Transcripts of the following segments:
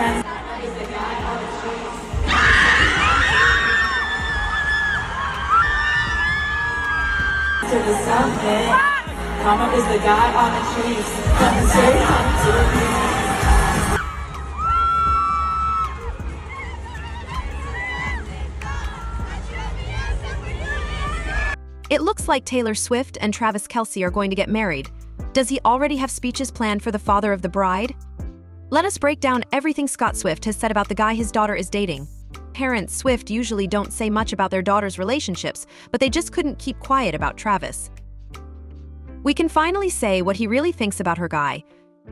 boyfriends. To the something. Mama is the guy on the trees. Let me say hi to me. It looks like Taylor Swift and Travis Kelsey are going to get married. Does he already have speeches planned for the father of the bride? Let us break down everything Scott Swift has said about the guy his daughter is dating. Parents Swift usually don't say much about their daughters' relationships, but they just couldn't keep quiet about Travis. We can finally say what he really thinks about her guy.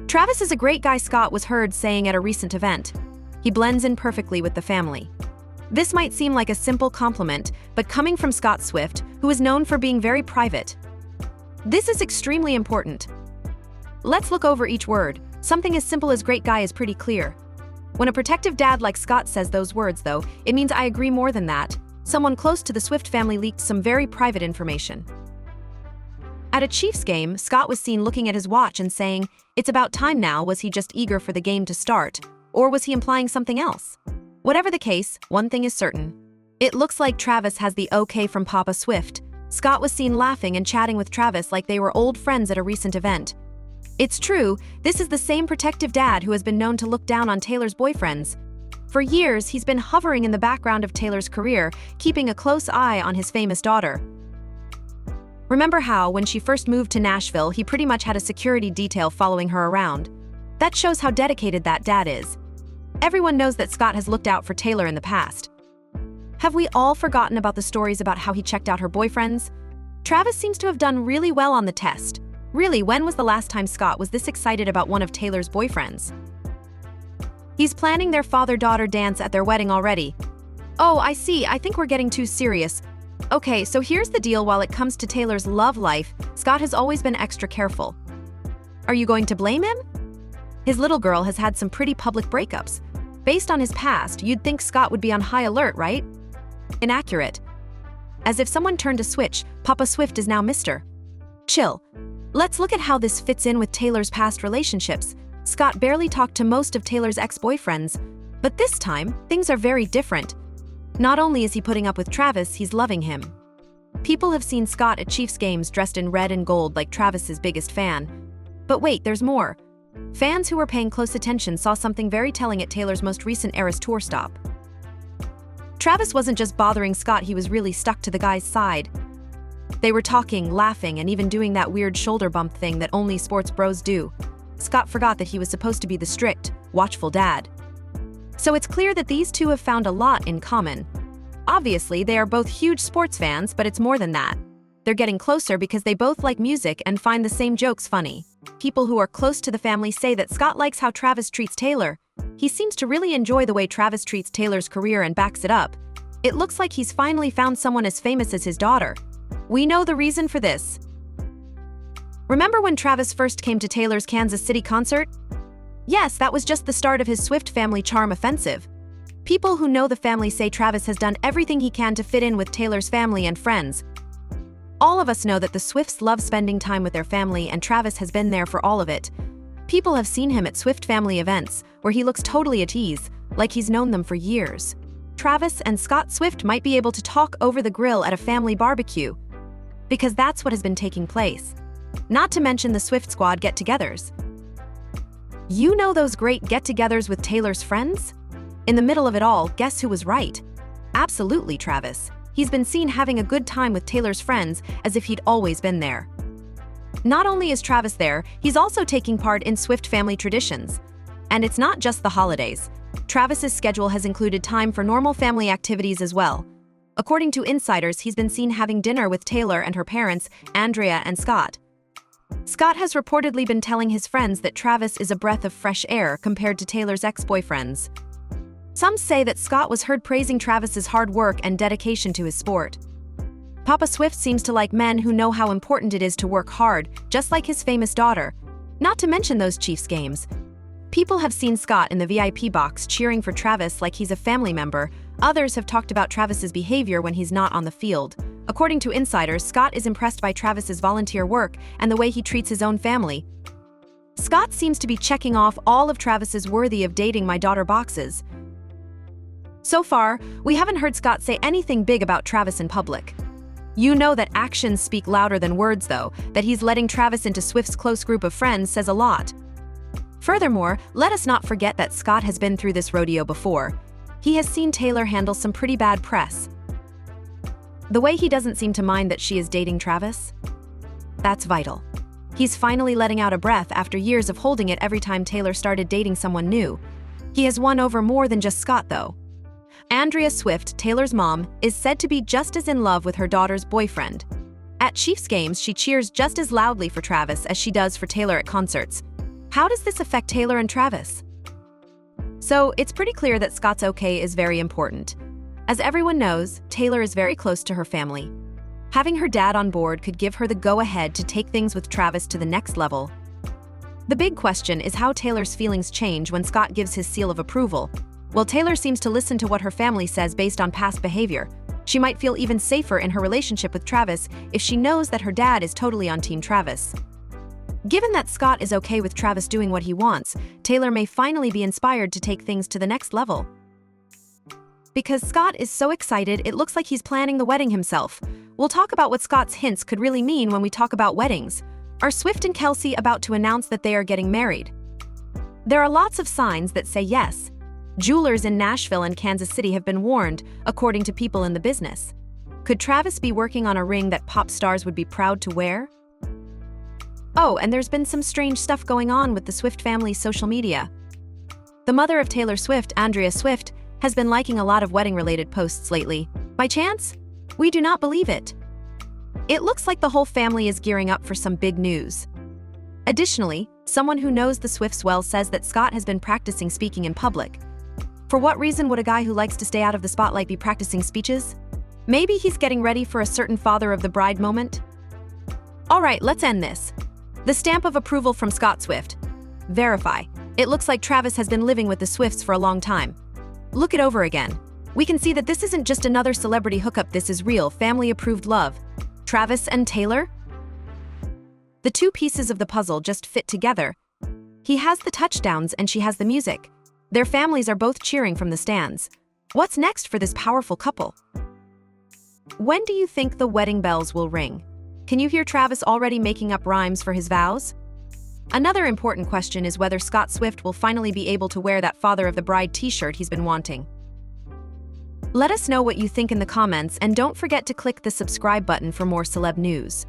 Travis is a great guy, Scott was heard saying at a recent event. He blends in perfectly with the family. This might seem like a simple compliment, but coming from Scott Swift, who is known for being very private, this is extremely important. Let's look over each word. Something as simple as great guy is pretty clear. When a protective dad like Scott says those words, though, it means I agree more than that. Someone close to the Swift family leaked some very private information. At a Chiefs game, Scott was seen looking at his watch and saying, "It's about time now." Was he just eager for the game to start? Or was he implying something else? Whatever the case, one thing is certain. It looks like Travis has the okay from Papa Swift. Scott was seen laughing and chatting with Travis like they were old friends at a recent event. It's true, this is the same protective dad who has been known to look down on Taylor's boyfriends. For years, he's been hovering in the background of Taylor's career, keeping a close eye on his famous daughter. Remember how, when she first moved to Nashville, he pretty much had a security detail following her around? That shows how dedicated that dad is. Everyone knows that Scott has looked out for Taylor in the past. Have we all forgotten about the stories about how he checked out her boyfriends? Travis seems to have done really well on the test. Really, when was the last time Scott was this excited about one of Taylor's boyfriends? He's planning their father-daughter dance at their wedding already. Oh, I see, I think we're getting too serious. Okay, so here's the deal. While it comes to Taylor's love life, Scott has always been extra careful. Are you going to blame him? His little girl has had some pretty public breakups. Based on his past, you'd think Scott would be on high alert, right? Inaccurate. As if someone turned a switch, Papa Swift is now Mr. Chill. Let's look at how this fits in with Taylor's past relationships. Scott barely talked to most of Taylor's ex-boyfriends, but this time, things are very different. Not only is he putting up with Travis, he's loving him. People have seen Scott at Chiefs games dressed in red and gold like Travis's biggest fan. But wait, there's more. Fans who were paying close attention saw something very telling at Taylor's most recent Eras Tour stop. Travis wasn't just bothering Scott, he was really stuck to the guy's side. They were talking, laughing, and even doing that weird shoulder bump thing that only sports bros do. Scott forgot that he was supposed to be the strict, watchful dad. So it's clear that these two have found a lot in common. Obviously, they are both huge sports fans, but it's more than that. They're getting closer because they both like music and find the same jokes funny. People who are close to the family say that Scott likes how Travis treats Taylor. He seems to really enjoy the way Travis treats Taylor's career and backs it up. It looks like he's finally found someone as famous as his daughter. We know the reason for this. Remember when Travis first came to Taylor's Kansas City concert? Yes, that was just the start of his Swift family charm offensive. People who know the family say Travis has done everything he can to fit in with Taylor's family and friends. All of us know that the Swifts love spending time with their family, and Travis has been there for all of it. People have seen him at Swift family events, where he looks totally at ease, like he's known them for years. Travis and Scott Swift might be able to talk over the grill at a family barbecue, because that's what has been taking place. Not to mention the Swift Squad get-togethers. You know those great get-togethers with Taylor's friends? In the middle of it all, guess who was right? Absolutely Travis. He's been seen having a good time with Taylor's friends as if he'd always been there. Not only is Travis there, he's also taking part in Swift family traditions. And it's not just the holidays. Travis's schedule has included time for normal family activities as well. According to insiders, he's been seen having dinner with Taylor and her parents, Andrea and Scott. Scott has reportedly been telling his friends that Travis is a breath of fresh air compared to Taylor's ex-boyfriends. Some say that Scott was heard praising Travis's hard work and dedication to his sport. Papa Swift seems to like men who know how important it is to work hard, just like his famous daughter. Not to mention those Chiefs games. People have seen Scott in the VIP box cheering for Travis like he's a family member. Others have talked about Travis's behavior when he's not on the field. According to insiders, Scott is impressed by Travis's volunteer work and the way he treats his own family. Scott seems to be checking off all of Travis's worthy of dating my daughter boxes. So far, we haven't heard Scott say anything big about Travis in public. You know that actions speak louder than words, though. That he's letting Travis into Swift's close group of friends says a lot. Furthermore, let us not forget that Scott has been through this rodeo before. He has seen Taylor handle some pretty bad press. The way he doesn't seem to mind that she is dating Travis? That's vital. He's finally letting out a breath after years of holding it every time Taylor started dating someone new. He has won over more than just Scott, though. Andrea Swift, Taylor's mom, is said to be just as in love with her daughter's boyfriend. At Chiefs games, she cheers just as loudly for Travis as she does for Taylor at concerts. How does this affect Taylor and Travis? So, it's pretty clear that Scott's okay is very important. As everyone knows, Taylor is very close to her family. Having her dad on board could give her the go-ahead to take things with Travis to the next level. The big question is how Taylor's feelings change when Scott gives his seal of approval. While Taylor seems to listen to what her family says based on past behavior, she might feel even safer in her relationship with Travis if she knows that her dad is totally on Team Travis. Given that Scott is okay with Travis doing what he wants, Taylor may finally be inspired to take things to the next level. Because Scott is so excited, it looks like he's planning the wedding himself. We'll talk about what Scott's hints could really mean when we talk about weddings. Are Swift and Kelce about to announce that they are getting married? There are lots of signs that say yes. Jewelers in Nashville and Kansas City have been warned, according to people in the business. Could Travis be working on a ring that pop stars would be proud to wear? Oh, and there's been some strange stuff going on with the Swift family's social media. The mother of Taylor Swift, Andrea Swift, has been liking a lot of wedding-related posts lately. By chance? We do not believe it. It looks like the whole family is gearing up for some big news. Additionally, someone who knows the Swifts well says that Scott has been practicing speaking in public. For what reason would a guy who likes to stay out of the spotlight be practicing speeches? Maybe he's getting ready for a certain father of the bride moment? All right, let's end this. The stamp of approval from Scott Swift. Verify. It looks like Travis has been living with the Swifts for a long time. Look it over again. We can see that this isn't just another celebrity hookup, this is real, family-approved love. Travis and Taylor? The two pieces of the puzzle just fit together. He has the touchdowns and she has the music. Their families are both cheering from the stands. What's next for this powerful couple? When do you think the wedding bells will ring? Can you hear Travis already making up rhymes for his vows? Another important question is whether Scott Swift will finally be able to wear that Father of the Bride t-shirt he's been wanting. Let us know what you think in the comments, and don't forget to click the subscribe button for more celeb news.